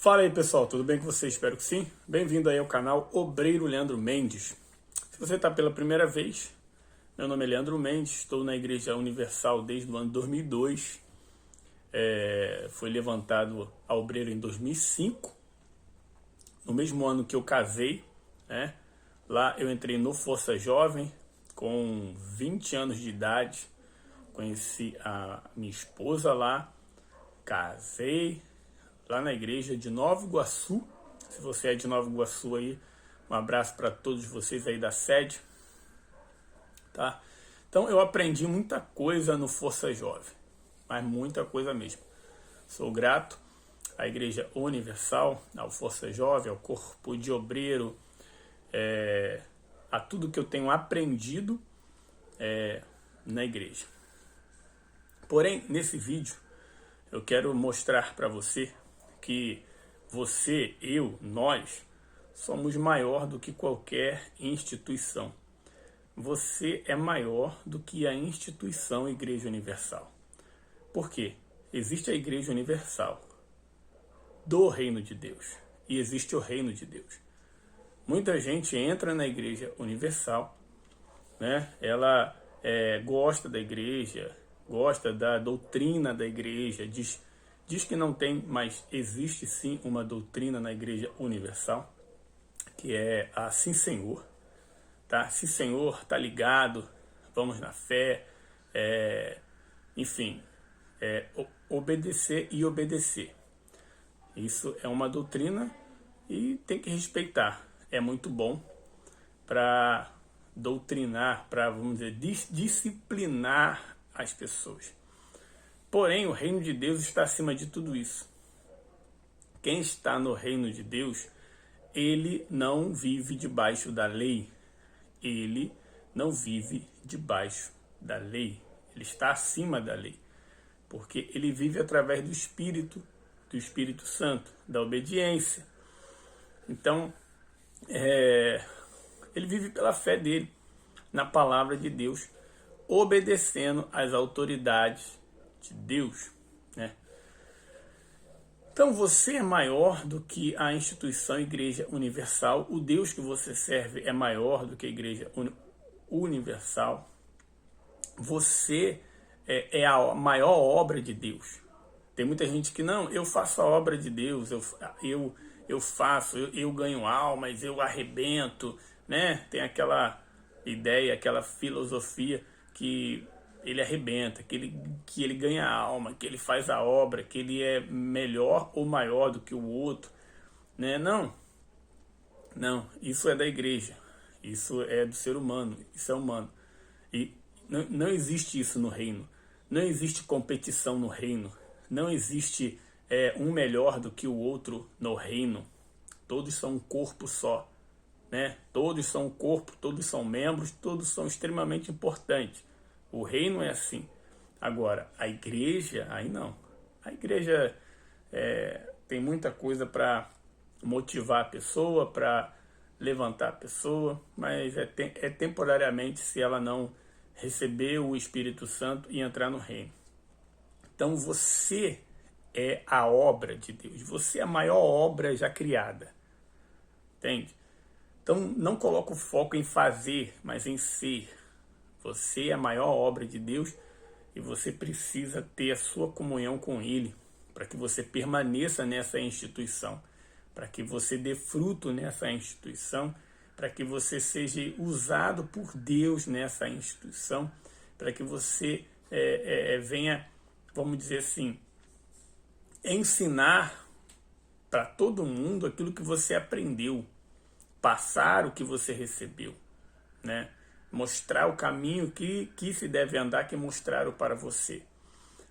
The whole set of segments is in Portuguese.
Fala aí pessoal, tudo bem com você? Espero que sim. Bem-vindo aí ao canal Obreiro Leandro Mendes. Se você está pela primeira vez, meu nome é Leandro Mendes, estou na Igreja Universal desde o ano 2002. Foi levantado a Obreiro em 2005, no mesmo ano que eu casei, né? Lá eu entrei no Força Jovem com 20 anos de idade, conheci a minha esposa lá, casei lá na igreja de Nova Iguaçu. Se você é de Nova Iguaçu aí, um abraço para todos vocês aí da sede, tá? Então eu aprendi muita coisa no Força Jovem, mas muita coisa mesmo. Sou grato à Igreja Universal, ao Força Jovem, ao Corpo de Obreiro, a tudo que eu tenho aprendido na igreja. Porém, nesse vídeo, eu quero mostrar para você que você, eu, nós, somos maior do que qualquer instituição. Você é maior do que a instituição Igreja Universal. Por quê? Existe a Igreja Universal do Reino de Deus e existe o Reino de Deus. Muita gente entra na Igreja Universal, né? Ela gosta da igreja, gosta da doutrina da igreja, diz que não tem, mas existe sim uma doutrina na Igreja Universal, que é a Sim Senhor, tá? Sim Senhor, tá ligado, vamos na fé, enfim, obedecer e obedecer. Isso é uma doutrina e tem que respeitar. É muito bom para doutrinar, para, vamos dizer, disciplinar as pessoas. Porém, o reino de Deus está acima de tudo isso. Quem está no reino de Deus, ele não vive debaixo da lei. Ele não vive debaixo da lei. Ele está acima da lei. Porque ele vive através do Espírito Santo, da obediência. Então, ele vive pela fé dele, na palavra de Deus, obedecendo às autoridades de Deus, né? Então você é maior do que a instituição Igreja Universal. O Deus que você serve é maior do que a Igreja Universal. Você é a maior obra de Deus. Tem muita gente que não, eu faço a obra de Deus, eu ganho almas, eu arrebento, né? Tem aquela ideia, aquela filosofia que ele arrebenta, que ele ganha alma, que ele faz a obra, que ele é melhor ou maior do que o outro, né? Não, isso é da igreja, isso é do ser humano, isso é humano. E não existe isso no reino, não existe competição no reino, não existe um melhor do que o outro no reino. Todos são um corpo só, né? Todos são um corpo, todos são membros, todos são extremamente importantes. O reino é assim. Agora, a igreja, aí não. A igreja tem muita coisa para motivar a pessoa, para levantar a pessoa, mas é temporariamente se ela não receber o Espírito Santo e entrar no reino. Então você é a obra de Deus. Você é a maior obra já criada. Entende? Então não coloca o foco em fazer, mas em ser. Você é a maior obra de Deus e você precisa ter a sua comunhão com Ele para que você permaneça nessa instituição, para que você dê fruto nessa instituição, para que você seja usado por Deus nessa instituição, para que você venha, vamos dizer assim, ensinar para todo mundo aquilo que você aprendeu, passar o que você recebeu, né? Mostrar o caminho que se deve andar, que mostraram para você.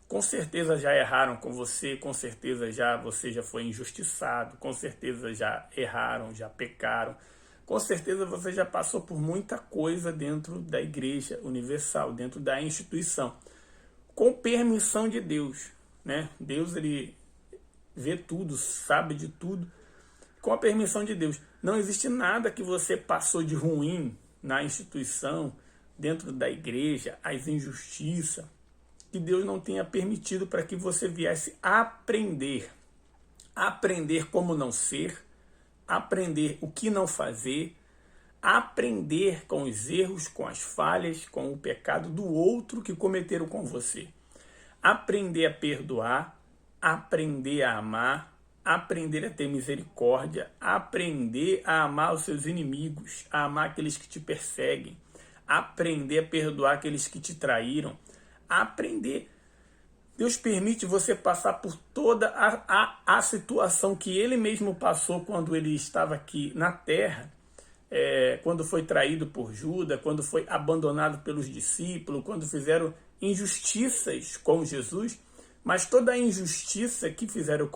Com certeza já erraram com você, com certeza você já foi injustiçado, com certeza já erraram, já pecaram, com certeza você já passou por muita coisa dentro da Igreja Universal, dentro da instituição, com permissão de Deus, né? Deus, ele vê tudo, sabe de tudo, com a permissão de Deus. Não existe nada que você passou de ruim na instituição, dentro da igreja, as injustiças, que Deus não tenha permitido para que você viesse aprender. aprender como não ser, aprender o que não fazer, aprender com os erros, com as falhas, com o pecado do outro que cometeram com você. Aprender a perdoar, aprender a amar, aprender a ter misericórdia, aprender a amar os seus inimigos, a amar aqueles que te perseguem, aprender a perdoar aqueles que te traíram, aprender. Deus permite você passar por toda a situação que ele mesmo passou quando ele estava aqui na terra, quando foi traído por Judas, quando foi abandonado pelos discípulos, quando fizeram injustiças com Jesus, mas toda a injustiça que fizeram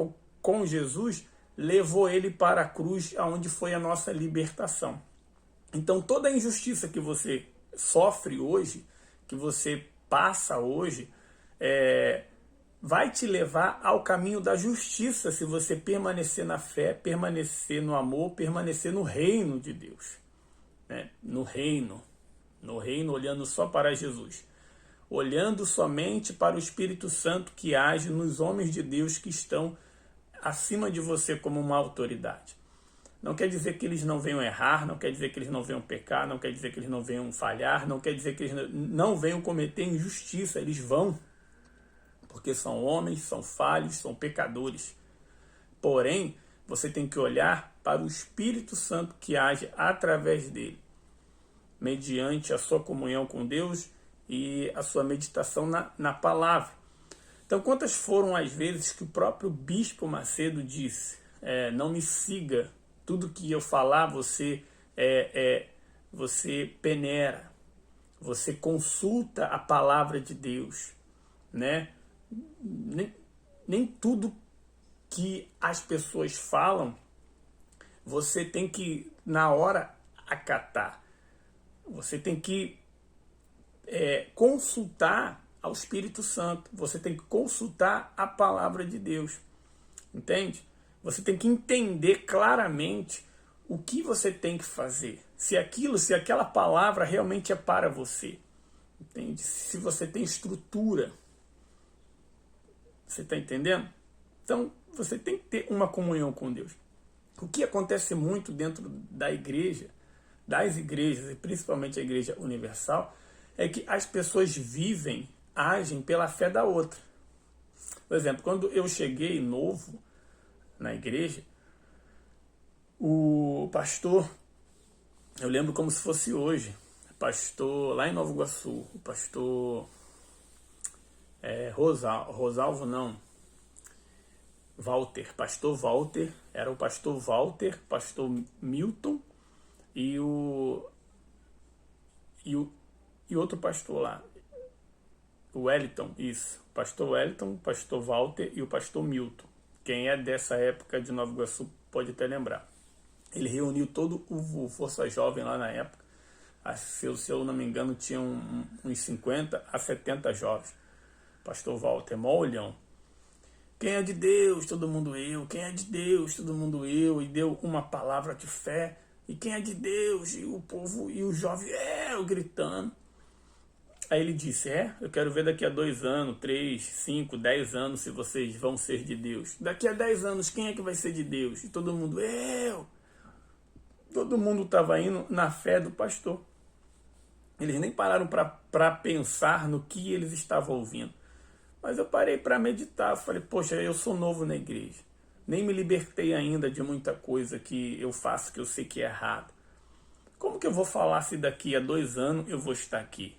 com Jesus levou ele para a cruz, onde foi a nossa libertação. Então toda a injustiça que você sofre hoje, que você passa hoje, vai te levar ao caminho da justiça se você permanecer na fé, permanecer no amor, permanecer no reino de Deus, né? No reino, olhando só para Jesus, olhando somente para o Espírito Santo que age nos homens de Deus que estão acima de você como uma autoridade. Não quer dizer que eles não venham errar, não quer dizer que eles não venham pecar, não quer dizer que eles não venham falhar, não quer dizer que eles não venham cometer injustiça, eles vão, porque são homens, são falhos, são pecadores. Porém, você tem que olhar para o Espírito Santo que age através dele, mediante a sua comunhão com Deus e a sua meditação na palavra. Então, quantas foram as vezes que o próprio Bispo Macedo disse, não me siga, tudo que eu falar você peneira, você consulta a palavra de Deus, né? Nem tudo que as pessoas falam você tem que, na hora, acatar. Você tem que consultar ao Espírito Santo. Você tem que consultar a palavra de Deus. Entende? Você tem que entender claramente o que você tem que fazer. Se aquela palavra realmente é para você. Entende? Se você tem estrutura. Você está entendendo? Então, você tem que ter uma comunhão com Deus. O que acontece muito dentro da igreja, das igrejas, e principalmente a Igreja Universal, é que as pessoas agem pela fé da outra. Por exemplo, quando eu cheguei novo na igreja, o pastor, eu lembro como se fosse hoje, pastor lá em Nova Iguaçu, o pastor Rosalvo não, Walter, pastor Walter, era o pastor Walter, pastor Milton e outro pastor lá, o Wellington, isso, pastor Wellington, pastor Walter e o pastor Milton. Quem é dessa época de Nova Iguaçu pode até lembrar. Ele reuniu todo o Força Jovem lá na época, se eu não me engano tinha uns 50 a 70 jovens. Pastor Walter, mó olhão. Quem é de Deus, todo mundo eu. Quem é de Deus, todo mundo eu. E deu uma palavra de fé. E quem é de Deus? E o povo, e o jovem, eu gritando. Aí ele disse, eu quero ver daqui a 2 anos, 3, 5, 10 anos se vocês vão ser de Deus. Daqui a 10 anos, quem é que vai ser de Deus? E todo mundo, eu. Todo mundo estava indo na fé do pastor. Eles nem pararam para pensar no que eles estavam ouvindo. Mas eu parei para meditar, falei, poxa, eu sou novo na igreja. Nem me libertei ainda de muita coisa que eu faço que eu sei que é errado. Como que eu vou falar se daqui a 2 anos eu vou estar aqui?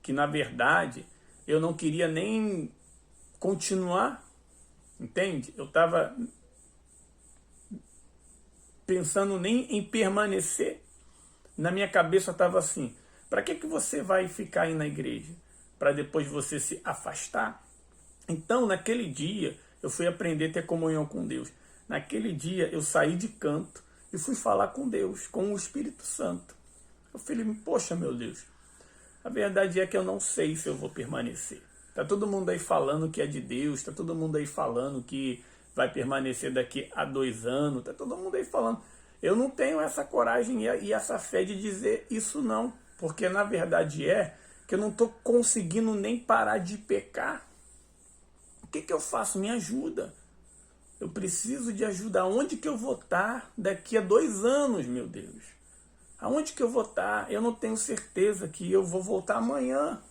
Que na verdade eu não queria nem continuar, entende? Eu estava pensando nem em permanecer. Na minha cabeça estava assim, para que você vai ficar aí na igreja? Para depois você se afastar? Então, naquele dia, eu fui aprender a ter comunhão com Deus. Naquele dia, eu saí de canto e fui falar com Deus, com o Espírito Santo. Eu falei, poxa, meu Deus, a verdade é que eu não sei se eu vou permanecer. Está todo mundo aí falando que é de Deus, está todo mundo aí falando que vai permanecer daqui a 2 anos, está todo mundo aí falando. Eu não tenho essa coragem e essa fé de dizer isso não, porque na verdade que eu não estou conseguindo nem parar de pecar. O que eu faço? Me ajuda. Eu preciso de ajuda. Aonde que eu vou estar daqui a 2 anos, meu Deus? Aonde que eu vou estar? Eu não tenho certeza que eu vou voltar amanhã.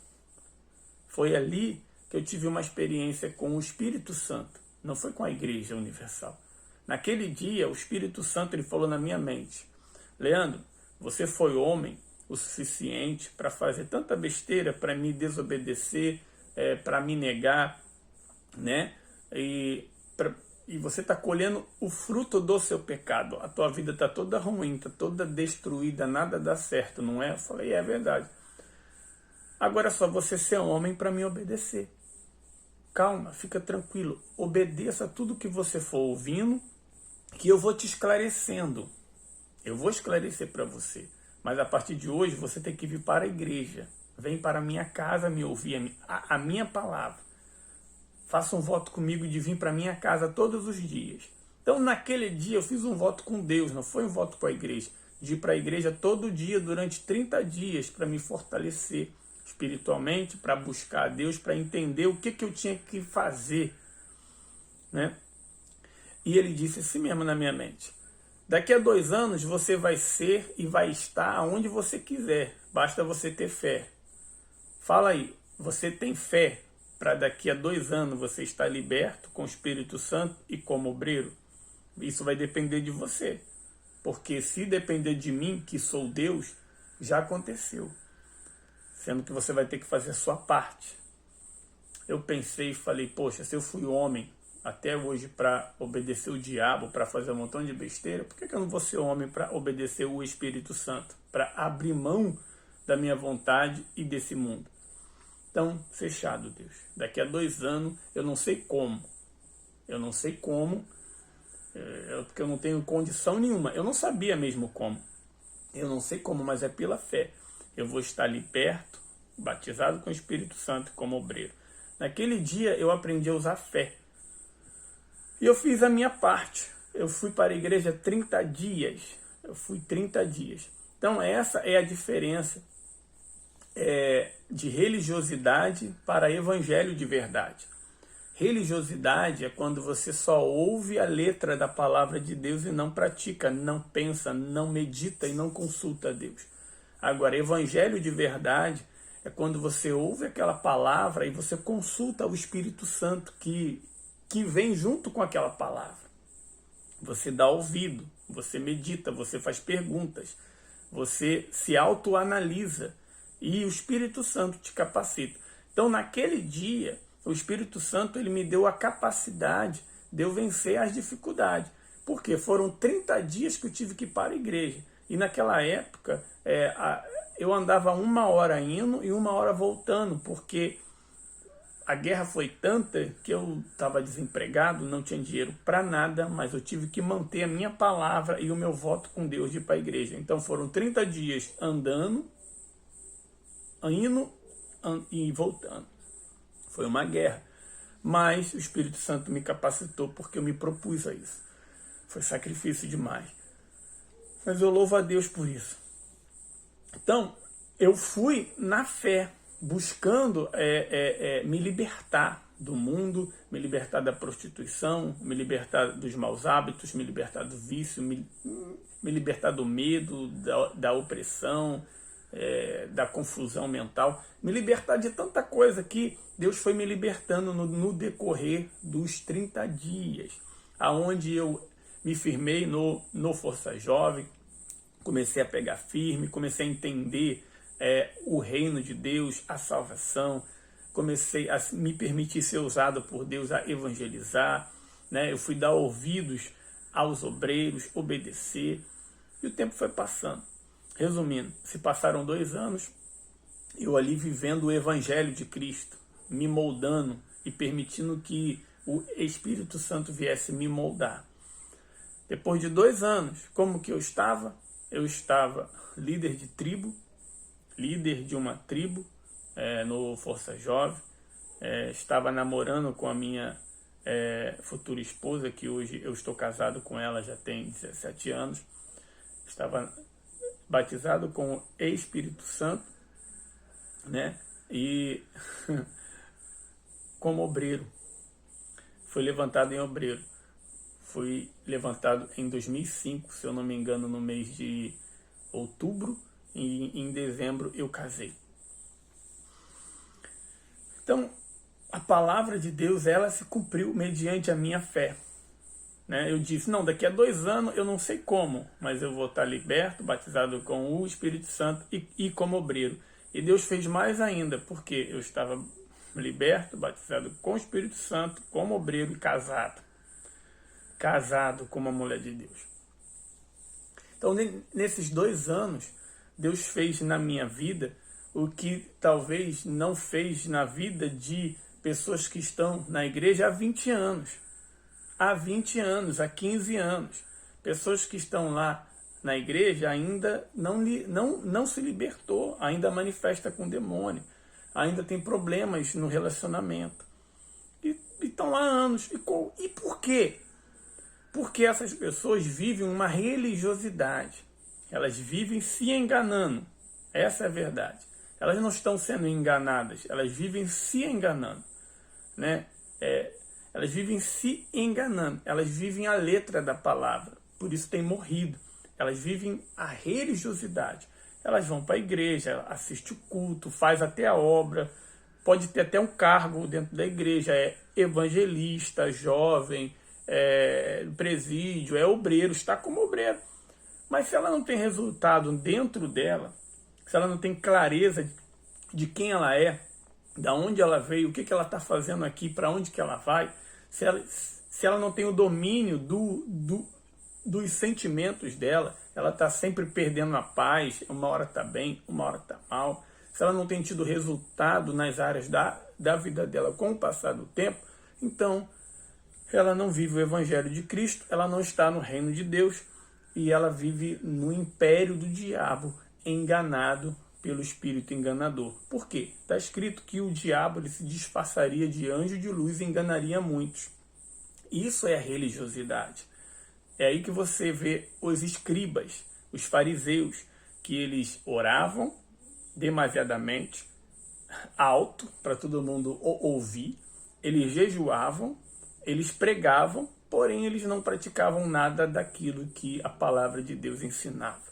Foi ali que eu tive uma experiência com o Espírito Santo. Não foi com a Igreja Universal. Naquele dia, o Espírito Santo ele falou na minha mente: Leandro, você foi homem o suficiente para fazer tanta besteira, para me desobedecer, para me negar, né? E você está colhendo o fruto do seu pecado. A tua vida está toda ruim, está toda destruída, nada dá certo, não é? Eu falei, é verdade. Agora é só você ser homem para me obedecer. Calma, fica tranquilo. Obedeça tudo que você for ouvindo, que eu vou te esclarecendo. Eu vou esclarecer para você. Mas a partir de hoje você tem que vir para a igreja. Vem para a minha casa me ouvir a minha palavra. Faça um voto comigo de vir para a minha casa todos os dias. Então naquele dia eu fiz um voto com Deus, não foi um voto com a igreja. De ir para a igreja todo dia durante 30 dias para me fortalecer espiritualmente, para buscar a Deus, para entender o que eu tinha que fazer, né? E ele disse assim mesmo na minha mente: daqui a 2 anos você vai ser e vai estar aonde você quiser, basta você ter fé. Fala aí, você tem fé para daqui a 2 anos você estar liberto com o Espírito Santo e como obreiro? Isso vai depender de você, porque se depender de mim, que sou Deus, já aconteceu. Sendo que você vai ter que fazer a sua parte. Eu pensei e falei, poxa, se eu fui homem até hoje para obedecer o diabo, para fazer um montão de besteira, por que eu não vou ser homem para obedecer o Espírito Santo? Para abrir mão da minha vontade e desse mundo. Então, fechado, Deus. Daqui a 2 anos, eu não sei como. Porque eu não tenho condição nenhuma. Eu não sabia mesmo como. Eu não sei como, mas é pela fé. Eu vou estar ali perto, batizado com o Espírito Santo como obreiro. Naquele dia eu aprendi a usar fé. E eu fiz a minha parte. Eu fui para a igreja 30 dias. Eu fui 30 dias. Então essa é a diferença de religiosidade para evangelho de verdade. Religiosidade é quando você só ouve a letra da palavra de Deus e não pratica, não pensa, não medita e não consulta a Deus. Agora, evangelho de verdade é quando você ouve aquela palavra e você consulta o Espírito Santo que vem junto com aquela palavra. Você dá ouvido, você medita, você faz perguntas, você se autoanalisa e o Espírito Santo te capacita. Então, naquele dia, o Espírito Santo ele me deu a capacidade de eu vencer as dificuldades. Porque foram 30 dias que eu tive que ir para a igreja. E naquela época, eu andava 1 hora indo e 1 hora voltando, porque a guerra foi tanta que eu estava desempregado, não tinha dinheiro para nada, mas eu tive que manter a minha palavra e o meu voto com Deus de ir para a igreja. Então foram 30 dias andando, indo e voltando. Foi uma guerra, mas o Espírito Santo me capacitou porque eu me propus a isso. Foi sacrifício demais. Mas eu louvo a Deus por isso. Então, eu fui na fé, buscando me libertar do mundo, me libertar da prostituição, me libertar dos maus hábitos, me libertar do vício, me libertar do medo, da opressão, da confusão mental, me libertar de tanta coisa que Deus foi me libertando no decorrer dos 30 dias, aonde eu me firmei no Força Jovem, comecei a pegar firme, comecei a entender o reino de Deus, a salvação, comecei a me permitir ser usado por Deus a evangelizar, né? Eu fui dar ouvidos aos obreiros, obedecer, e o tempo foi passando. Resumindo, se passaram 2 anos, eu ali vivendo o Evangelho de Cristo, me moldando e permitindo que o Espírito Santo viesse me moldar. Depois de 2 anos, como que eu estava? Eu estava líder de tribo, líder de uma tribo no Força Jovem, estava namorando com a minha futura esposa, que hoje eu estou casado com ela, já tem 17 anos, estava batizado com o Espírito Santo, né? E como obreiro, foi levantado em obreiro. fui levantado em 2005, se eu não me engano, no mês de outubro, e em dezembro eu casei. Então, a palavra de Deus, ela se cumpriu mediante a minha fé. Né? Eu disse, não, daqui a 2 anos eu não sei como, mas eu vou estar liberto, batizado com o Espírito Santo e como obreiro. E Deus fez mais ainda, porque eu estava liberto, batizado com o Espírito Santo, como obreiro e casado. Casado com uma mulher de Deus. Então, nesses 2 anos, Deus fez na minha vida o que talvez não fez na vida de pessoas que estão na igreja há 20 anos. Há 20 anos, há 15 anos. Pessoas que estão lá na igreja ainda não se libertou, ainda manifesta com demônio, ainda tem problemas no relacionamento. E estão lá há anos. E por quê? Porque essas pessoas vivem uma religiosidade. Elas vivem se enganando. Essa é a verdade. Elas não estão sendo enganadas, elas vivem se enganando. Né? Elas vivem se enganando, elas vivem a letra da palavra, por isso têm morrido. Elas vivem a religiosidade. Elas vão para a igreja, assistem o culto, faz até a obra, pode ter até um cargo dentro da igreja, é evangelista, jovem, presídio, é obreiro, está como obreiro. Mas se ela não tem resultado dentro dela, se ela não tem clareza de quem ela é, da onde ela veio, o que ela está fazendo aqui, para onde que ela vai, se ela não tem o domínio dos sentimentos dela, ela está sempre perdendo a paz, uma hora está bem, uma hora está mal. Se ela não tem tido resultado nas áreas da vida dela com o passar do tempo, então ela não vive o Evangelho de Cristo, ela não está no reino de Deus e ela vive no império do diabo, enganado pelo espírito enganador. Por quê? Está escrito que o diabo ele se disfarçaria de anjo de luz e enganaria muitos. Isso é a religiosidade. É aí que você vê os escribas, os fariseus, que eles oravam demasiadamente alto para todo mundo ouvir, eles jejuavam, eles pregavam, porém eles não praticavam nada daquilo que a palavra de Deus ensinava.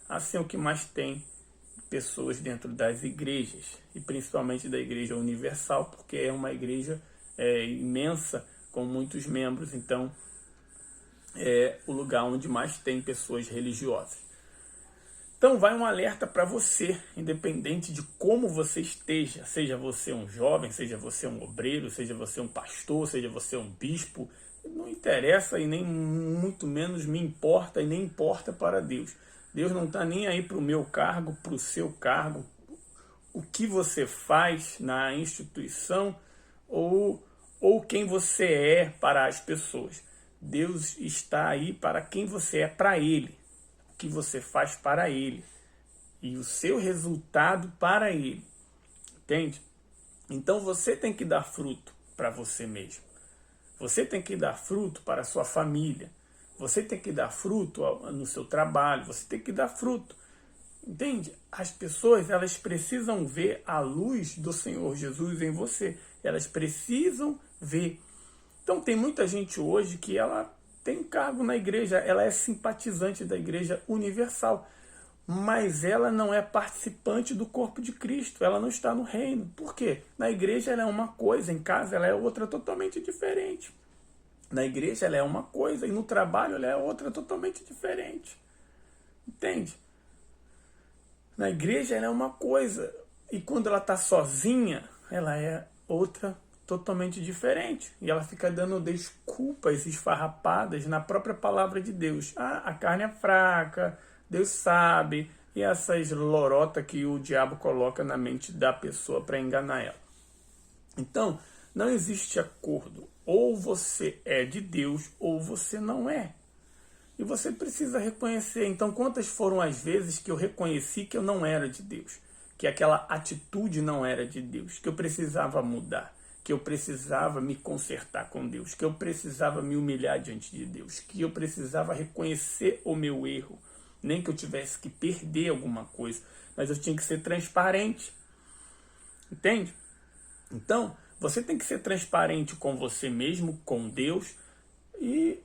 Assim é o que mais tem pessoas dentro das igrejas, e principalmente da Igreja Universal, porque é uma igreja imensa, com muitos membros, então é o lugar onde mais tem pessoas religiosas. Então vai um alerta para você, independente de como você esteja, seja você um jovem, seja você um obreiro, seja você um pastor, seja você um bispo, não interessa e nem muito menos me importa e nem importa para Deus. Deus não está nem aí para o meu cargo, para o seu cargo, o que você faz na instituição ou quem você é para as pessoas. Deus está aí para quem você é para Ele, o que você faz para Ele e o seu resultado para Ele. Entende? Então você tem que dar fruto para você mesmo. Você tem que dar fruto para a sua família. Você tem que dar fruto no seu trabalho, você tem que dar fruto. Entende? As pessoas, elas precisam ver a luz do Senhor Jesus em você. Elas precisam ver. Então tem muita gente hoje que ela tem cargo na igreja, ela é simpatizante da Igreja Universal, mas ela não é participante do corpo de Cristo, ela não está no reino. Por quê? Na igreja ela é uma coisa, em casa ela é outra totalmente diferente. Na igreja ela é uma coisa e no trabalho ela é outra totalmente diferente. Entende? Na igreja ela é uma coisa e quando ela está sozinha, ela é outra totalmente diferente. E ela fica dando desculpas esfarrapadas na própria palavra de Deus. Ah, a carne é fraca, Deus sabe. E essas lorotas que o diabo coloca na mente da pessoa para enganar ela. Então, não existe acordo. Ou você é de Deus ou você não é. E você precisa reconhecer. Então, quantas foram as vezes que eu reconheci que eu não era de Deus? Que aquela atitude não era de Deus? Que eu precisava mudar? Que eu precisava me consertar com Deus? Que eu precisava me humilhar diante de Deus? Que eu precisava reconhecer o meu erro? Nem que eu tivesse que perder alguma coisa, mas eu tinha que ser transparente. Entende? Então, você tem que ser transparente com você mesmo, com Deus, e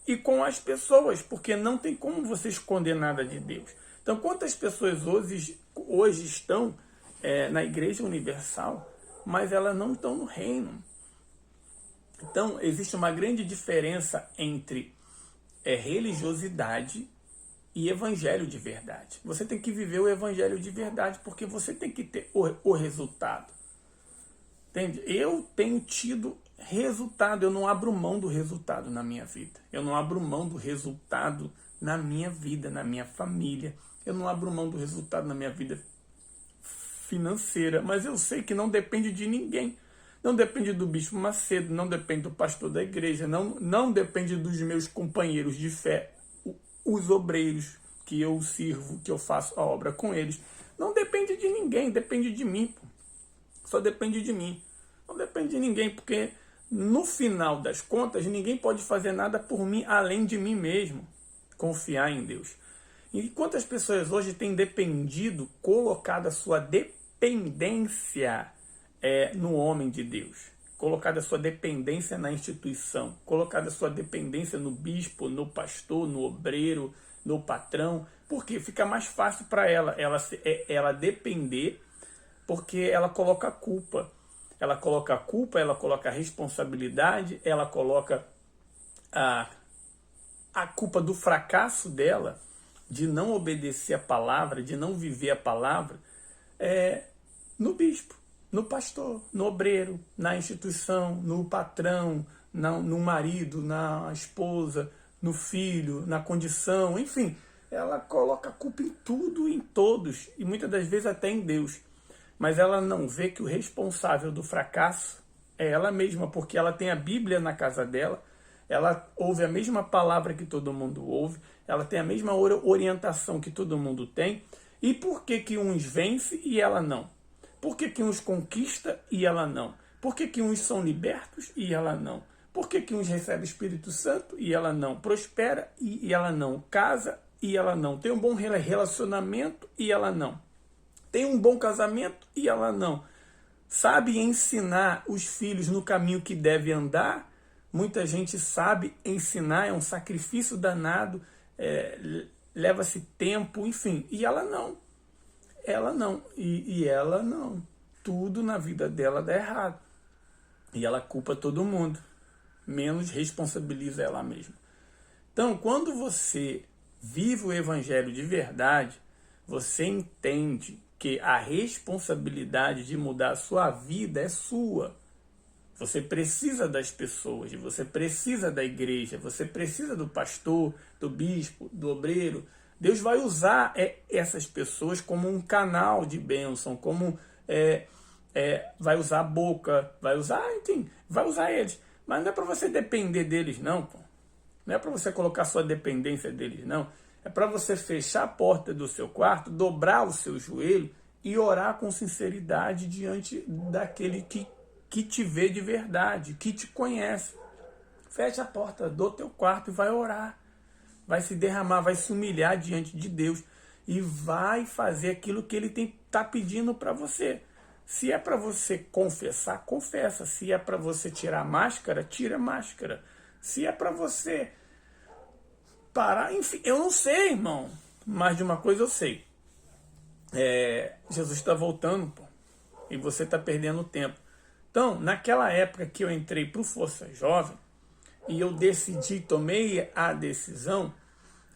e com as pessoas, porque não tem como você esconder nada de Deus. Então, quantas pessoas hoje estão na Igreja Universal, mas elas não estão no reino? Então, existe uma grande diferença entre religiosidade e evangelho de verdade. Você tem que viver o evangelho de verdade, porque você tem que ter o resultado. Entende? Eu tenho tido resultado, eu não abro mão do resultado na minha vida. Eu não abro mão do resultado na minha vida, na minha família. Eu não abro mão do resultado na minha vida financeira, mas eu sei que não depende de ninguém. Não depende do Bispo Macedo, não depende do pastor da igreja, não depende dos meus companheiros de fé, os obreiros que eu sirvo, que eu faço a obra com eles. Não depende de ninguém, depende de mim. Pô. Só depende de mim. Não depende de ninguém, porque no final das contas, ninguém pode fazer nada por mim além de mim mesmo. Confiar em Deus. E quantas pessoas hoje têm dependido, colocado a sua dependência no homem de Deus, colocado a sua dependência na instituição, colocado a sua dependência no bispo, no pastor, no obreiro, no patrão, porque fica mais fácil para ela depender, porque ela coloca a culpa. Ela coloca a culpa, ela coloca a responsabilidade, ela coloca a culpa do fracasso dela, de não obedecer a palavra, de não viver a palavra, no bispo, no pastor, no obreiro, na instituição, no patrão, no marido, na esposa, no filho, na condição, enfim. Ela coloca a culpa em tudo e em todos, e muitas das vezes até em Deus. Mas ela não vê que o responsável do fracasso é ela mesma, porque ela tem a Bíblia na casa dela, ela ouve a mesma palavra que todo mundo ouve, ela tem a mesma orientação que todo mundo tem. E por que uns vence e ela não? Por que uns conquista e ela não? Por que uns são libertos e ela não? Por que uns recebem o Espírito Santo e ela não? Prospera e ela não? Casa e ela não? Tem um bom relacionamento e ela não? Tem um bom casamento e ela não? Sabe ensinar os filhos no caminho que deve andar? Muita gente sabe ensinar, é um sacrifício danado, leva-se tempo, enfim. E ela não. Ela não. E ela não. Tudo na vida dela dá errado. E ela culpa todo mundo. Menos responsabiliza ela mesma. Então, quando você vive o evangelho de verdade, você entende que a responsabilidade de mudar a sua vida é sua. Você precisa das pessoas, você precisa da igreja, você precisa do pastor, do bispo, do obreiro. Deus vai usar essas pessoas como um canal de bênção, como vai usar a boca, vai usar eles. Mas não é para você depender deles, não, pô. Não é para você colocar sua dependência deles, não. É para você fechar a porta do seu quarto, dobrar o seu joelho e orar com sinceridade diante daquele que te vê de verdade, que te conhece. Fecha a porta do teu quarto e vai orar. Vai se derramar, vai se humilhar diante de Deus e vai fazer aquilo que Ele está pedindo para você. Se é para você confessar, confessa. Se é para você tirar a máscara, tira a máscara. Se é para você parar, enfim, eu não sei, irmão. Mas de uma coisa eu sei. Jesus está voltando, pô, e você está perdendo tempo. Então, naquela época que eu entrei para o Força Jovem, e eu tomei a decisão,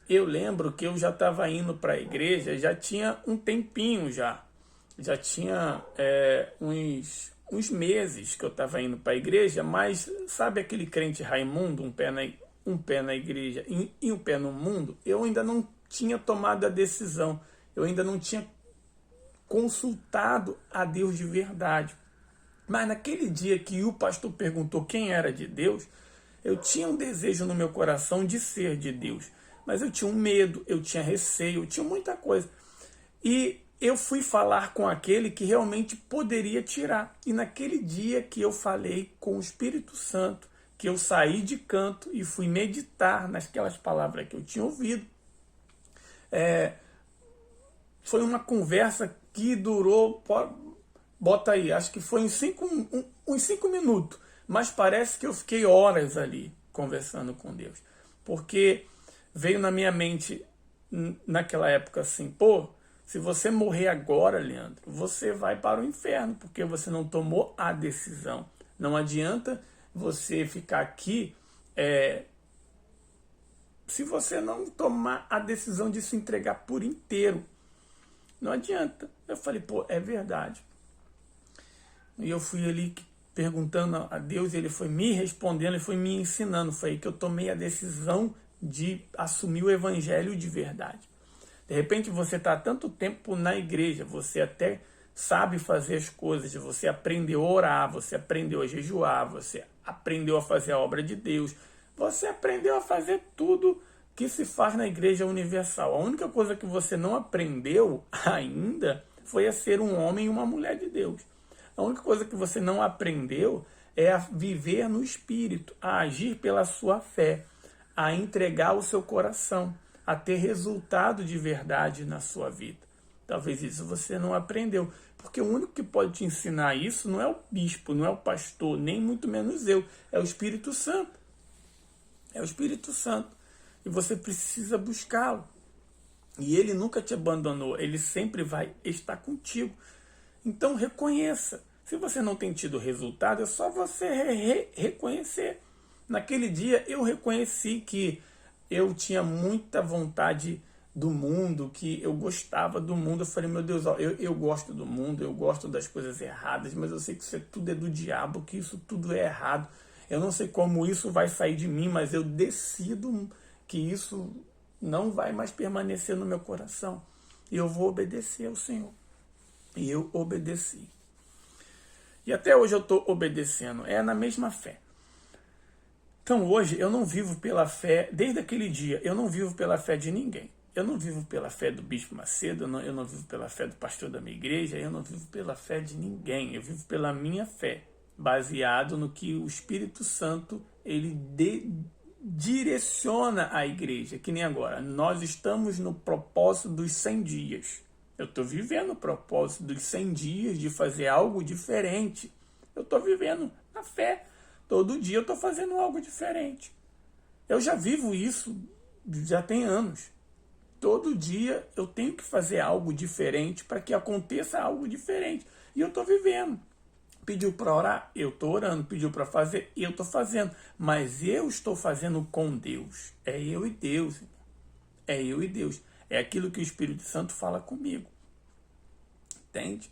eu lembro que eu já estava indo para a igreja, já tinha um tempinho já tinha uns meses que eu estava indo para a igreja, mas sabe aquele crente Raimundo, um pé na igreja e um pé no mundo? Eu ainda não tinha tomado a decisão, eu ainda não tinha consultado a Deus de verdade. Mas naquele dia que o pastor perguntou quem era de Deus, eu tinha um desejo no meu coração de ser de Deus. Mas eu tinha um medo, eu tinha receio, eu tinha muita coisa. E eu fui falar com aquele que realmente poderia tirar. E naquele dia que eu falei com o Espírito Santo, que eu saí de canto e fui meditar naquelas palavras que eu tinha ouvido, foi uma conversa que durou, acho que foi uns 5 minutos, mas parece que eu fiquei horas ali. conversando com Deus. Porque veio na minha mente, naquela época, assim, pô, se você morrer agora, Leandro, você vai para o inferno, porque você não tomou a decisão. Não adianta você ficar aqui se você não tomar a decisão de se entregar por inteiro. Não adianta. Eu falei, pô, é verdade. E eu fui ali perguntando a Deus, ele foi me respondendo, ele foi me ensinando. Foi aí que eu tomei a decisão de assumir o evangelho de verdade. De repente você está há tanto tempo na igreja, você até sabe fazer as coisas, você aprendeu a orar, você aprendeu a jejuar, você aprendeu a fazer a obra de Deus, você aprendeu a fazer tudo que se faz na Igreja Universal. A única coisa que você não aprendeu ainda foi a ser um homem e uma mulher de Deus. A única coisa que você não aprendeu é a viver no Espírito, a agir pela sua fé, a entregar o seu coração, a ter resultado de verdade na sua vida. Talvez isso você não aprendeu, porque o único que pode te ensinar isso não é o bispo, não é o pastor, nem muito menos eu, é o Espírito Santo. É o Espírito Santo. E você precisa buscá-lo. E ele nunca te abandonou, ele sempre vai estar contigo. Então reconheça. Se você não tem tido resultado, é só você reconhecer. Naquele dia eu reconheci que eu tinha muita vontade do mundo, que eu gostava do mundo. Eu falei, meu Deus, ó, eu gosto do mundo, eu gosto das coisas erradas, mas eu sei que isso tudo é do diabo, que isso tudo é errado. Eu não sei como isso vai sair de mim, mas eu decido que isso não vai mais permanecer no meu coração. E eu vou obedecer ao Senhor. E eu obedeci. E até hoje eu estou obedecendo. É na mesma fé. Então hoje eu não vivo pela fé, desde aquele dia, eu não vivo pela fé de ninguém. Eu não vivo pela fé do Bispo Macedo, eu não vivo pela fé do pastor da minha igreja, eu não vivo pela fé de ninguém. Eu vivo pela minha fé, baseado no que o Espírito Santo ele direciona a igreja. Que nem agora, nós estamos no propósito dos 100 dias. Eu estou vivendo o propósito dos 100 dias de fazer algo diferente. Eu estou vivendo na fé. Todo dia eu estou fazendo algo diferente. Eu já vivo isso, já tem anos. Todo dia eu tenho que fazer algo diferente para que aconteça algo diferente. E eu estou vivendo. Pediu para orar? Eu estou orando. Pediu para fazer? Eu estou fazendo. Mas eu estou fazendo com Deus. É eu e Deus. É eu e Deus. É aquilo que o Espírito Santo fala comigo. Entende?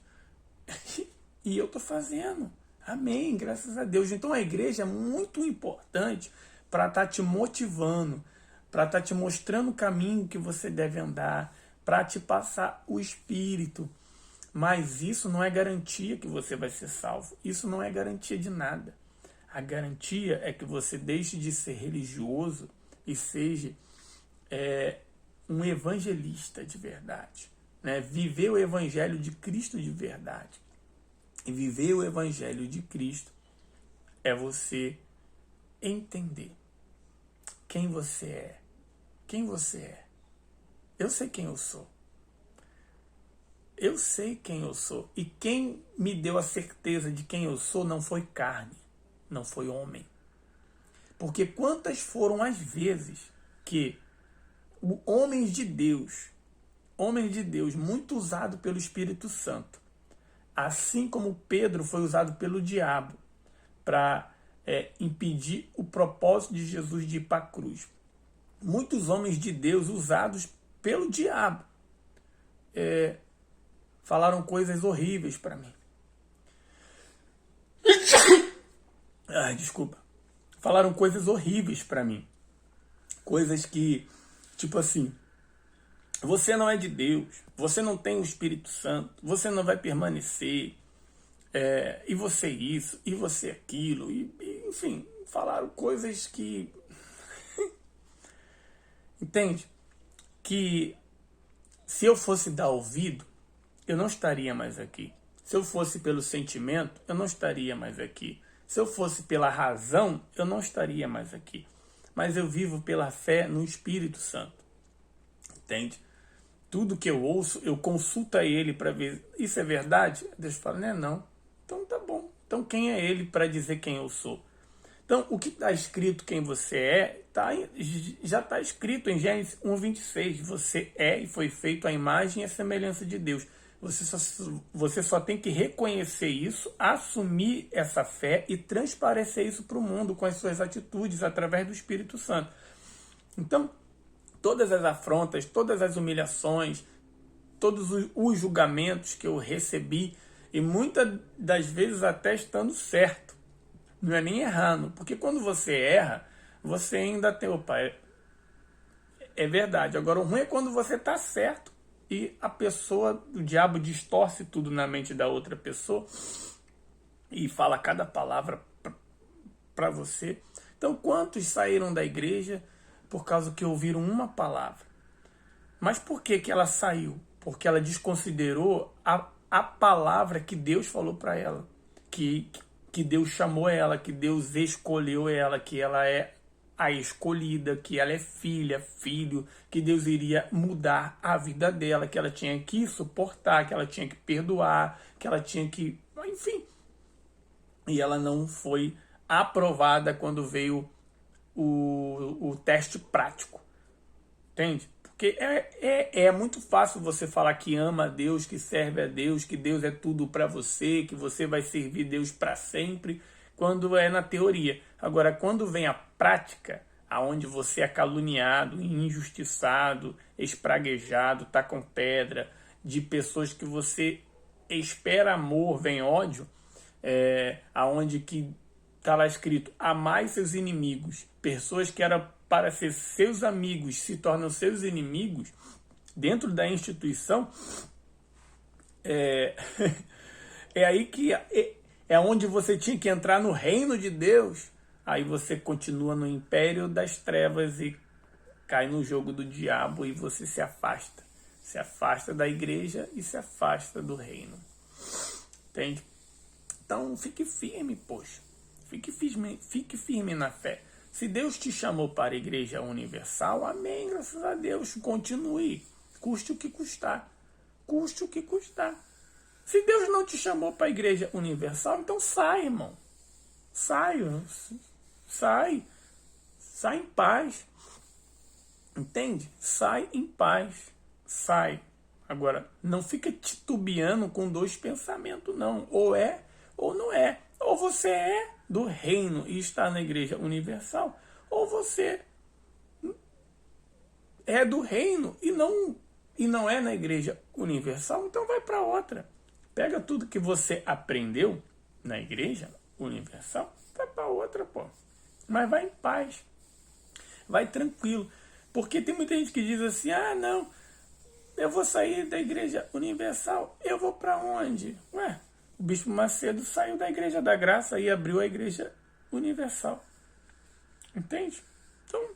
E eu estou fazendo. Amém, graças a Deus. Então a igreja é muito importante para estar te motivando, para estar te mostrando o caminho que você deve andar, para te passar o Espírito. Mas isso não é garantia que você vai ser salvo. Isso não é garantia de nada. A garantia é que você deixe de ser religioso e seja um evangelista de verdade. Né? Viver o evangelho de Cristo de verdade. E viver o evangelho de Cristo é você entender quem você é. Quem você é. Eu sei quem eu sou. Eu sei quem eu sou. E quem me deu a certeza de quem eu sou não foi carne, não foi homem. Porque quantas foram as vezes que homens de Deus, muito usado pelo Espírito Santo, assim como Pedro foi usado pelo diabo para impedir o propósito de Jesus de ir para a cruz. Muitos homens de Deus usados pelo diabo falaram coisas horríveis para mim. Ai, desculpa. Falaram coisas horríveis para mim. Coisas que, tipo assim, você não é de Deus, você não tem o Espírito Santo, você não vai permanecer, e você isso, e você aquilo, enfim, falaram coisas que... Entende? Que se eu fosse dar ouvido, eu não estaria mais aqui. Se eu fosse pelo sentimento, eu não estaria mais aqui. Se eu fosse pela razão, eu não estaria mais aqui. Mas eu vivo pela fé no Espírito Santo. Entende? Tudo que eu ouço, eu consulto a ele para ver, isso é verdade? Deus fala, não é não. Então tá bom. Então quem é ele para dizer quem eu sou? Então, o que está escrito quem você é, já está escrito em Gênesis 1:26. Você é e foi feito à imagem e à semelhança de Deus. Você só tem que reconhecer isso, assumir essa fé e transparecer isso para o mundo com as suas atitudes através do Espírito Santo. Então, todas as afrontas, todas as humilhações, todos os julgamentos que eu recebi, e muitas das vezes até estando certo, não é nem errando, porque quando você erra, você ainda tem, opa, é verdade. Agora o ruim é quando você está certo e a pessoa, o diabo distorce tudo na mente da outra pessoa e fala cada palavra para você. Então quantos saíram da igreja por causa que ouviram uma palavra? Mas por que ela saiu? Porque ela desconsiderou a palavra que Deus falou para ela, que Deus chamou ela, que Deus escolheu ela, que ela é a escolhida, que ela é filha, filho, que Deus iria mudar a vida dela, que ela tinha que suportar, que ela tinha que perdoar, que ela tinha que... enfim. E ela não foi aprovada quando veio o teste prático. Entende? Porque é muito fácil você falar que ama a Deus, que serve a Deus, que Deus é tudo para você, que você vai servir Deus para sempre, quando é na teoria. Agora, quando vem a prática, aonde você é caluniado, injustiçado, espraguejado, tá com pedra, de pessoas que você espera amor, vem ódio, aonde que tá lá escrito, amai seus inimigos, pessoas que eram para ser seus amigos se tornam seus inimigos dentro da instituição, é aí que é onde você tinha que entrar no reino de Deus. Aí você continua no império das trevas e cai no jogo do diabo e você se afasta da igreja e se afasta do reino. Entende? Então fique firme, poxa. Fique firme na fé. Se Deus te chamou para a Igreja Universal, amém, graças a Deus, continue. Custe o que custar. Custe o que custar. Se Deus não te chamou para a Igreja Universal, então sai, irmão. Sai em paz. Entende? Sai em paz. Sai. Agora, não fica titubeando com dois pensamentos, não. Ou é, ou não é. Ou você é do reino e está na Igreja Universal, ou você é do reino e não é na Igreja Universal, então vai para outra. Pega tudo que você aprendeu na Igreja Universal, vai para outra, pô. Mas vai em paz. Vai tranquilo. Porque tem muita gente que diz assim, não, eu vou sair da Igreja Universal, eu vou para onde? Ué, o Bispo Macedo saiu da Igreja da Graça e abriu a Igreja Universal. Entende? Então,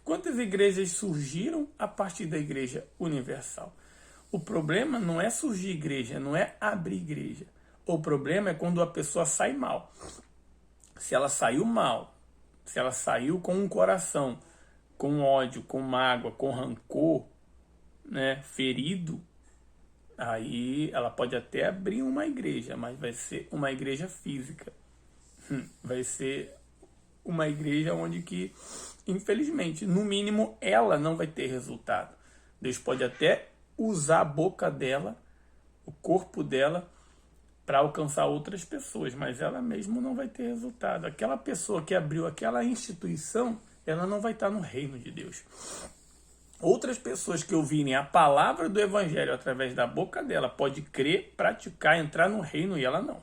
quantas igrejas surgiram a partir da Igreja Universal? O problema não é surgir igreja, não é abrir igreja. O problema é quando a pessoa sai mal. Se ela saiu mal, se ela saiu com um coração, com ódio, com mágoa, com rancor, né, ferido, aí ela pode até abrir uma igreja, mas vai ser uma igreja física. Vai ser uma igreja onde que, infelizmente, no mínimo, ela não vai ter resultado. Deus pode até usar a boca dela, o corpo dela, para alcançar outras pessoas, mas ela mesma não vai ter resultado. Aquela pessoa que abriu aquela instituição, ela não vai estar no reino de Deus. Outras pessoas que ouvirem a palavra do Evangelho através da boca dela pode crer, praticar, entrar no reino e ela não.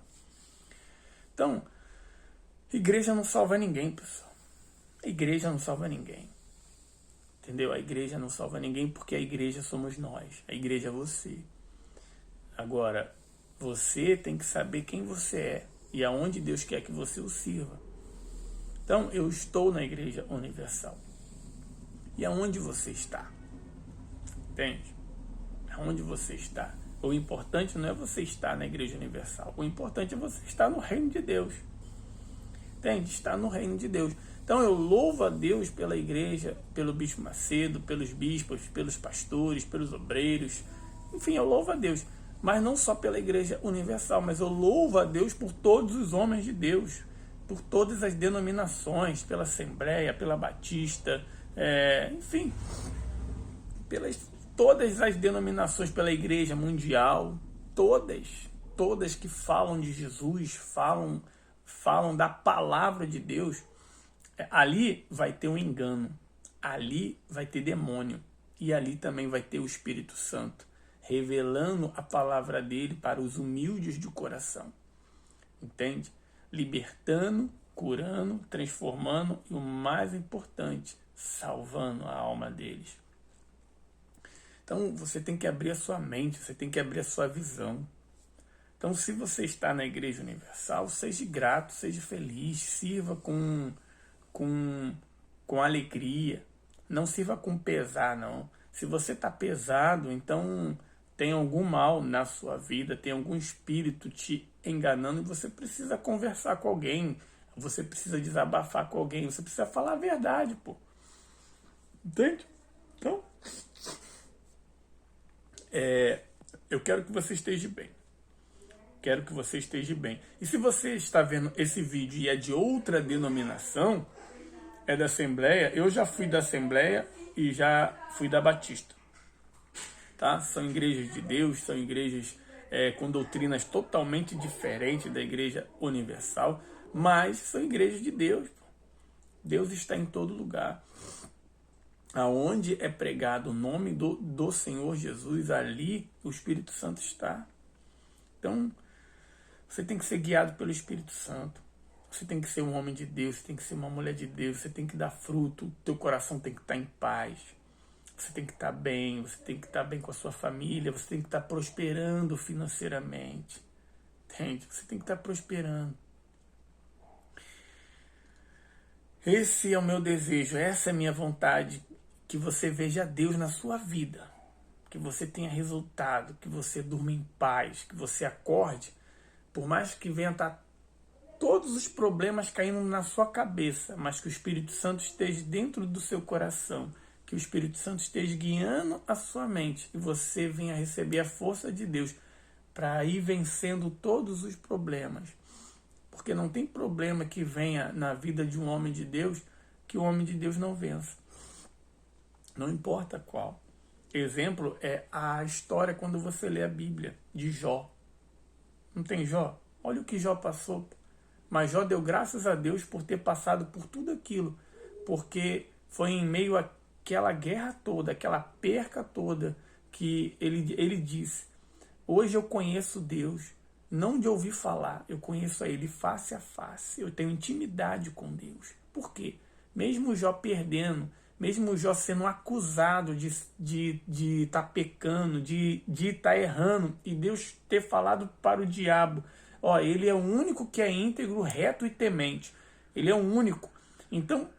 Então, igreja não salva ninguém, pessoal. A igreja não salva ninguém. Entendeu? A igreja não salva ninguém porque a igreja somos nós. A igreja é você. Agora, você tem que saber quem você é e aonde Deus quer que você o sirva. Então, eu estou na Igreja Universal. E aonde você está? Entende? Aonde você está? O importante não é você estar na Igreja Universal. O importante é você estar no reino de Deus. Entende? Estar no reino de Deus. Então eu louvo a Deus pela igreja, pelo Bispo Macedo, pelos bispos, pelos pastores, pelos obreiros. Enfim, eu louvo a Deus. Mas não só pela Igreja Universal, mas eu louvo a Deus por todos os homens de Deus por todas as denominações, pela Assembleia, pela Batista, enfim, pelas todas as denominações, pela Igreja Mundial, todas que falam de Jesus, falam da palavra de Deus. Ali vai ter um engano, ali vai ter demônio, e ali também vai ter o Espírito Santo, revelando a palavra dele para os humildes de coração. Entende? Libertando, curando, transformando e o mais importante, salvando a alma deles. Então você tem que abrir a sua mente, você tem que abrir a sua visão. Então se você está na Igreja Universal, seja grato, seja feliz, sirva com alegria, não sirva com pesar, não. Se você está pesado, então tem algum mal na sua vida, tem algum espírito te enganando e você precisa conversar com alguém, você precisa desabafar com alguém, você precisa falar a verdade, pô. Entende? Então, eu quero que você esteja bem. Quero que você esteja bem. E se você está vendo esse vídeo e é de outra denominação, é da Assembleia, eu já fui da Assembleia e já fui da Batista. Tá? São igrejas de Deus, são igrejas com doutrinas totalmente diferentes da Igreja Universal, mas são igrejas de Deus. Deus está em todo lugar. Aonde é pregado o nome do Senhor Jesus, ali o Espírito Santo está. Então, você tem que ser guiado pelo Espírito Santo. Você tem que ser um homem de Deus, você tem que ser uma mulher de Deus, você tem que dar fruto, o teu coração tem que estar em paz. Você tem que estar bem, você tem que estar bem com a sua família, você tem que estar prosperando financeiramente. Entende? Você tem que estar prosperando. Esse é o meu desejo, essa é a minha vontade, que você veja Deus na sua vida, que você tenha resultado, que você durma em paz, que você acorde, por mais que venha estar todos os problemas caindo na sua cabeça, mas que o Espírito Santo esteja dentro do seu coração, que o Espírito Santo esteja guiando a sua mente e você venha receber a força de Deus para ir vencendo todos os problemas. Porque não tem problema que venha na vida de um homem de Deus que o homem de Deus não vença. Não importa qual. Exemplo é a história quando você lê a Bíblia de Jó. Não tem Jó? Olha o que Jó passou. Mas Jó deu graças a Deus por ter passado por tudo aquilo. Porque foi em meio àquela guerra toda, aquela perca toda, que ele disse: hoje eu conheço Deus, não de ouvir falar, eu conheço a Ele face a face. Eu tenho intimidade com Deus. Por quê? Mesmo Jó perdendo, mesmo Jó sendo acusado de estar pecando, de estar errando, e Deus ter falado para o diabo: ó, ele é o único que é íntegro, reto e temente. Ele é o único. Então,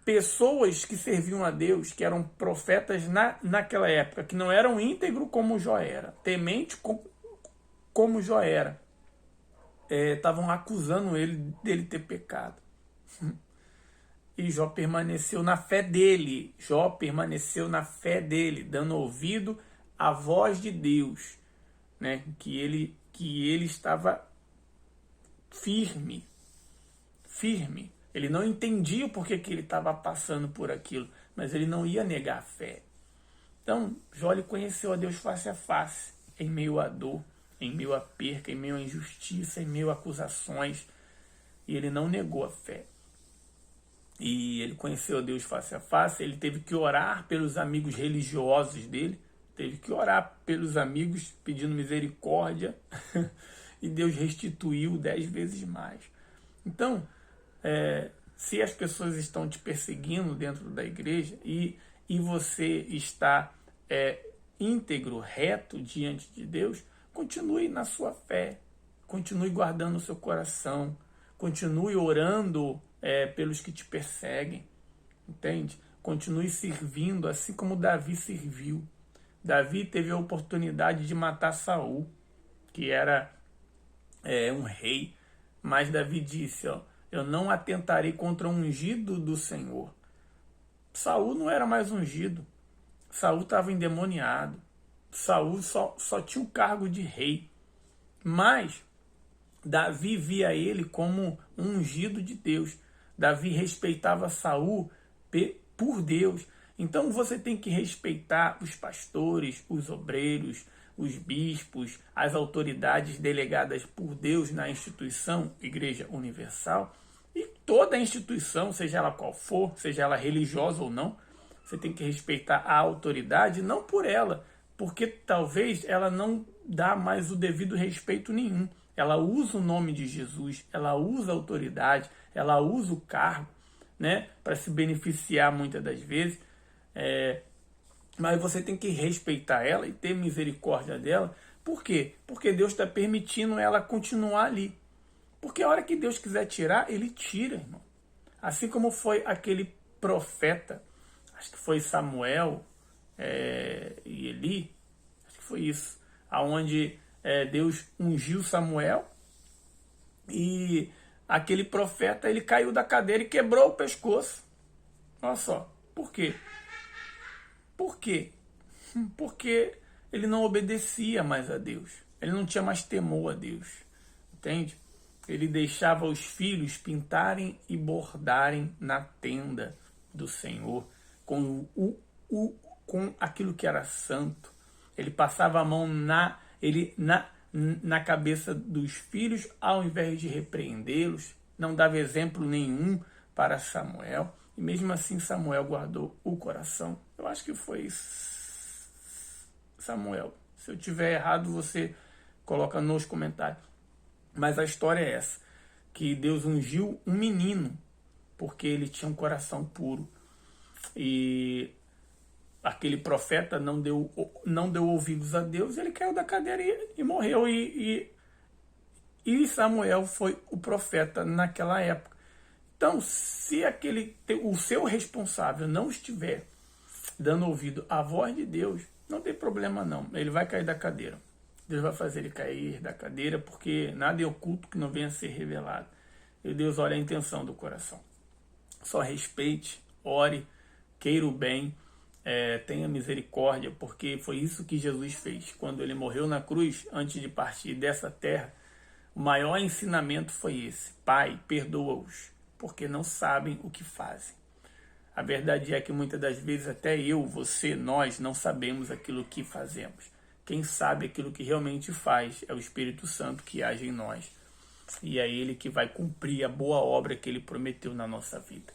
pessoas que serviam a Deus, que eram profetas naquela época, que não eram íntegros como Jó era, temente como Jó era, estavam acusando ele dele ter pecado. E Jó permaneceu na fé dele. Jó permaneceu na fé dele, dando ouvido à voz de Deus, né? Que ele estava firme. Ele não entendia o porquê que ele estava passando por aquilo, mas ele não ia negar a fé. Então, Jó conheceu a Deus face a face, em meio à dor, em meio à perca, em meio à injustiça, em meio a acusações, e ele não negou a fé. E ele conheceu a Deus face a face, ele teve que orar pelos amigos religiosos dele, teve que orar pelos amigos pedindo misericórdia, e Deus restituiu 10 vezes mais. Então, se as pessoas estão te perseguindo dentro da igreja e você está íntegro, reto diante de Deus, continue na sua fé, continue guardando o seu coração, continue orando pelos que te perseguem, entende? Continue servindo, assim como Davi serviu. Davi teve a oportunidade de matar Saul, que era um rei, mas Davi disse: ó, eu não atentarei contra o ungido do Senhor. Saul não era mais ungido. Saul estava endemoniado. Saul só tinha o cargo de rei. Mas Davi via ele como um ungido de Deus. Davi respeitava Saul por Deus. Então você tem que respeitar os pastores, os obreiros, os bispos, as autoridades delegadas por Deus na instituição Igreja Universal. E toda a instituição, seja ela qual for, seja ela religiosa ou não, você tem que respeitar a autoridade, não por ela, porque talvez ela não dá mais o devido respeito nenhum. Ela usa o nome de Jesus, ela usa a autoridade, ela usa o cargo, né, para se beneficiar muitas das vezes. Mas você tem que respeitar ela e ter misericórdia dela. Por quê? Porque Deus está permitindo ela continuar ali. Porque a hora que Deus quiser tirar, Ele tira, irmão. Assim como foi aquele profeta, acho que foi Samuel e Eli, acho que foi isso, aonde Deus ungiu Samuel e aquele profeta, ele caiu da cadeira e quebrou o pescoço. Olha só, por quê? Por quê? Porque ele não obedecia mais a Deus. Ele não tinha mais temor a Deus. Entende? Ele deixava os filhos pintarem e bordarem na tenda do Senhor com aquilo que era santo. Ele passava a mão na cabeça dos filhos ao invés de repreendê-los. Não dava exemplo nenhum para Samuel. E mesmo assim Samuel guardou o coração. Eu acho que foi Samuel. Se eu tiver errado, você coloca nos comentários. Mas a história é essa, que Deus ungiu um menino, porque ele tinha um coração puro. E aquele profeta não deu ouvidos a Deus, ele caiu da cadeira e morreu. E Samuel foi o profeta naquela época. Então, se o seu responsável não estiver dando ouvido à voz de Deus, não tem problema não, ele vai cair da cadeira. Deus vai fazer ele cair da cadeira, porque nada é oculto que não venha a ser revelado. E Deus olha a intenção do coração. Só respeite, ore, queira o bem, tenha misericórdia, porque foi isso que Jesus fez. Quando ele morreu na cruz, antes de partir dessa terra, o maior ensinamento foi esse: Pai, perdoa-os, porque não sabem o que fazem. A verdade é que muitas das vezes até eu, você, nós não sabemos aquilo que fazemos. Quem sabe aquilo que realmente faz é o Espírito Santo que age em nós. E é Ele que vai cumprir a boa obra que Ele prometeu na nossa vida.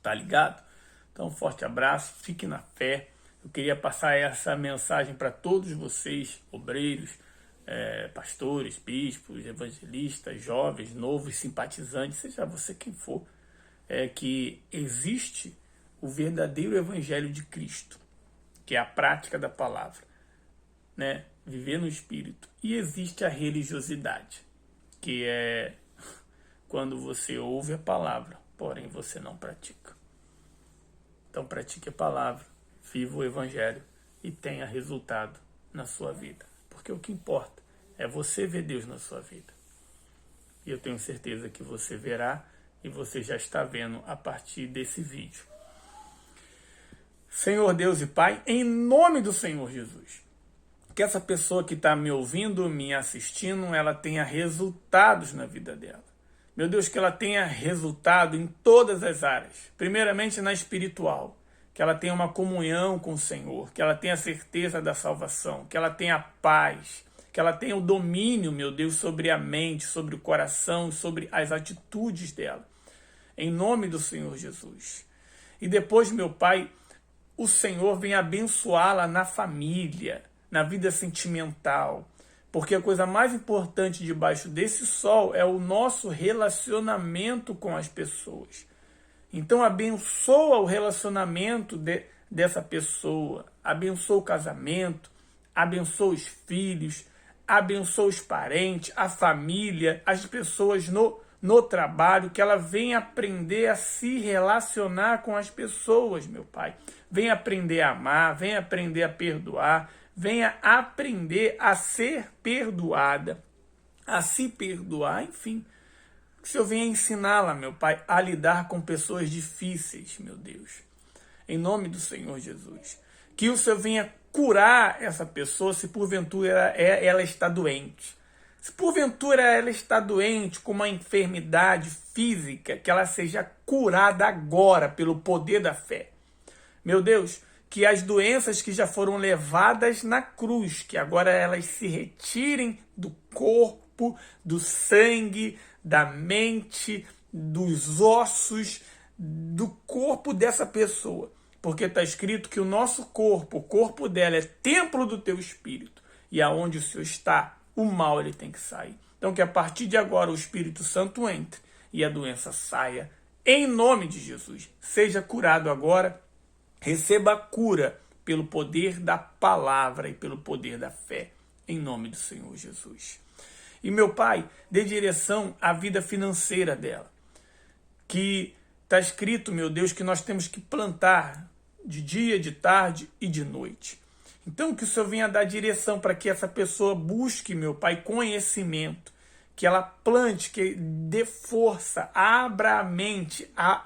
Tá ligado? Então, um forte abraço, fique na fé. Eu queria passar essa mensagem para todos vocês, obreiros, pastores, bispos, evangelistas, jovens, novos, simpatizantes, seja você quem for, que existe o verdadeiro evangelho de Cristo, que é a prática da palavra. Né, viver no Espírito. E existe a religiosidade, que é quando você ouve a palavra, porém você não pratica. Então pratique a palavra, viva o Evangelho e tenha resultado na sua vida. Porque o que importa é você ver Deus na sua vida. E eu tenho certeza que você verá, e você já está vendo a partir desse vídeo. Senhor Deus e Pai, em nome do Senhor Jesus, que essa pessoa que está me ouvindo, me assistindo, ela tenha resultados na vida dela. Meu Deus, que ela tenha resultado em todas as áreas. Primeiramente na espiritual, que ela tenha uma comunhão com o Senhor, que ela tenha certeza da salvação, que ela tenha paz, que ela tenha o domínio, meu Deus, sobre a mente, sobre o coração, sobre as atitudes dela. Em nome do Senhor Jesus. E depois, meu Pai, o Senhor vem abençoá-la na família, na vida sentimental, porque a coisa mais importante debaixo desse sol é o nosso relacionamento com as pessoas. Então abençoa o relacionamento dessa pessoa, abençoa o casamento, abençoa os filhos, abençoa os parentes, a família, as pessoas no trabalho, que ela venha aprender a se relacionar com as pessoas, meu Pai. Venha aprender a amar, venha aprender a perdoar, venha aprender a ser perdoada, a se perdoar, enfim. Que o Senhor venha ensiná-la, meu Pai, a lidar com pessoas difíceis, meu Deus. Em nome do Senhor Jesus. Que o Senhor venha curar essa pessoa se porventura ela está doente. Se porventura ela está doente com uma enfermidade física, que ela seja curada agora pelo poder da fé. Meu Deus, que as doenças que já foram levadas na cruz, que agora elas se retirem do corpo, do sangue, da mente, dos ossos, do corpo dessa pessoa. Porque está escrito que o nosso corpo, o corpo dela é templo do teu espírito. E aonde o Senhor está, o mal ele tem que sair. Então que a partir de agora o Espírito Santo entre e a doença saia. Em nome de Jesus. Seja curado agora. Receba a cura pelo poder da palavra e pelo poder da fé. Em nome do Senhor Jesus. E meu Pai, dê direção à vida financeira dela. Que está escrito, meu Deus, que nós temos que plantar de dia, de tarde e de noite. Então, que o Senhor venha dar direção para que essa pessoa busque, meu Pai, conhecimento. Que ela plante, que dê força, abra a mente, a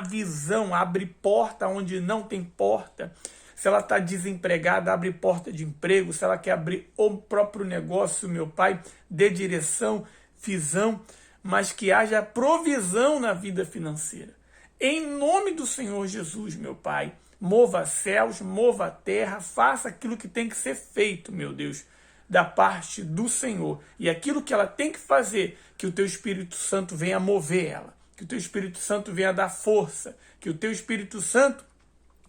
visão, abre porta onde não tem porta. Se ela está desempregada, abre porta de emprego. Se ela quer abrir o próprio negócio, meu Pai, dê direção, visão, mas que haja provisão na vida financeira. Em nome do Senhor Jesus, meu Pai, mova céus, mova a terra, faça aquilo que tem que ser feito, meu Deus, da parte do Senhor. E aquilo que ela tem que fazer, que o Teu Espírito Santo venha mover ela, que o Teu Espírito Santo venha dar força, que o Teu Espírito Santo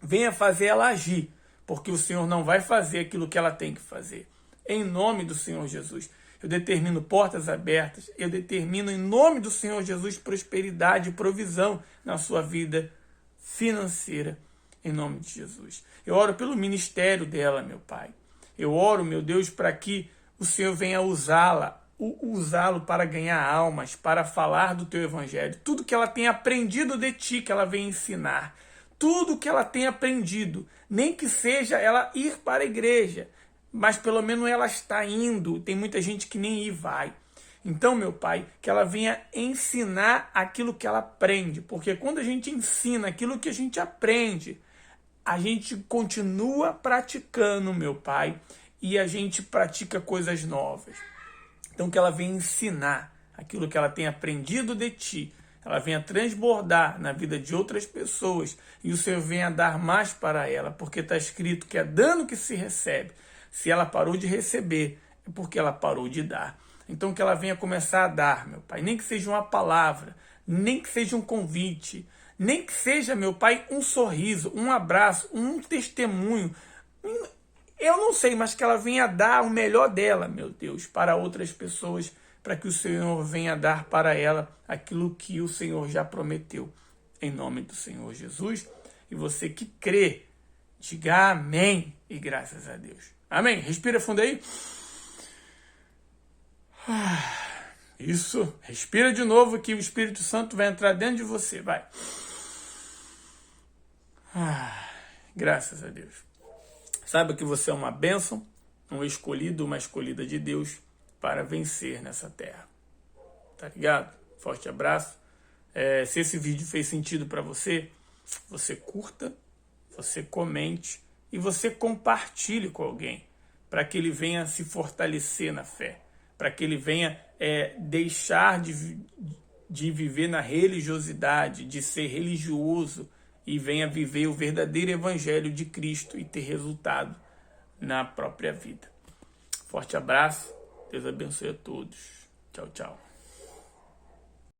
venha fazer ela agir, porque o Senhor não vai fazer aquilo que ela tem que fazer. Em nome do Senhor Jesus. Eu determino portas abertas, eu determino em nome do Senhor Jesus prosperidade e provisão na sua vida financeira, em nome de Jesus. Eu oro pelo ministério dela, meu Pai. Eu oro, meu Deus, para que o Senhor venha usá-lo para ganhar almas, para falar do Teu Evangelho. Tudo que ela tem aprendido de Ti, que ela venha ensinar. Tudo que ela tem aprendido, nem que seja ela ir para a igreja, mas pelo menos ela está indo. Tem muita gente que nem ir vai. Então, meu Pai, que ela venha ensinar aquilo que ela aprende. Porque quando a gente ensina aquilo que a gente aprende, a gente continua praticando, meu Pai. E a gente pratica coisas novas. Então, que ela venha ensinar aquilo que ela tem aprendido de Ti. Ela venha transbordar na vida de outras pessoas. E o Senhor venha dar mais para ela. Porque está escrito que é dano que se recebe. Se ela parou de receber, é porque ela parou de dar. Então que ela venha começar a dar, meu Pai. Nem que seja uma palavra, nem que seja um convite, nem que seja, meu Pai, um sorriso, um abraço, um testemunho. Eu não sei, mas que ela venha dar o melhor dela, meu Deus, para outras pessoas, para que o Senhor venha dar para ela aquilo que o Senhor já prometeu. Em nome do Senhor Jesus. E você que crê, diga amém e graças a Deus. Amém? Respira fundo aí. Isso. Respira de novo que o Espírito Santo vai entrar dentro de você. Vai. Graças a Deus. Saiba que você é uma bênção, um escolhido, uma escolhida de Deus para vencer nessa terra. Tá ligado? Forte abraço. Se esse vídeo fez sentido para você, você curta, você comente e você compartilhe com alguém, para que ele venha se fortalecer na fé, para que ele venha deixar de viver na religiosidade, de ser religioso, e venha viver o verdadeiro evangelho de Cristo e ter resultado na própria vida. Forte abraço, Deus abençoe a todos. Tchau, tchau.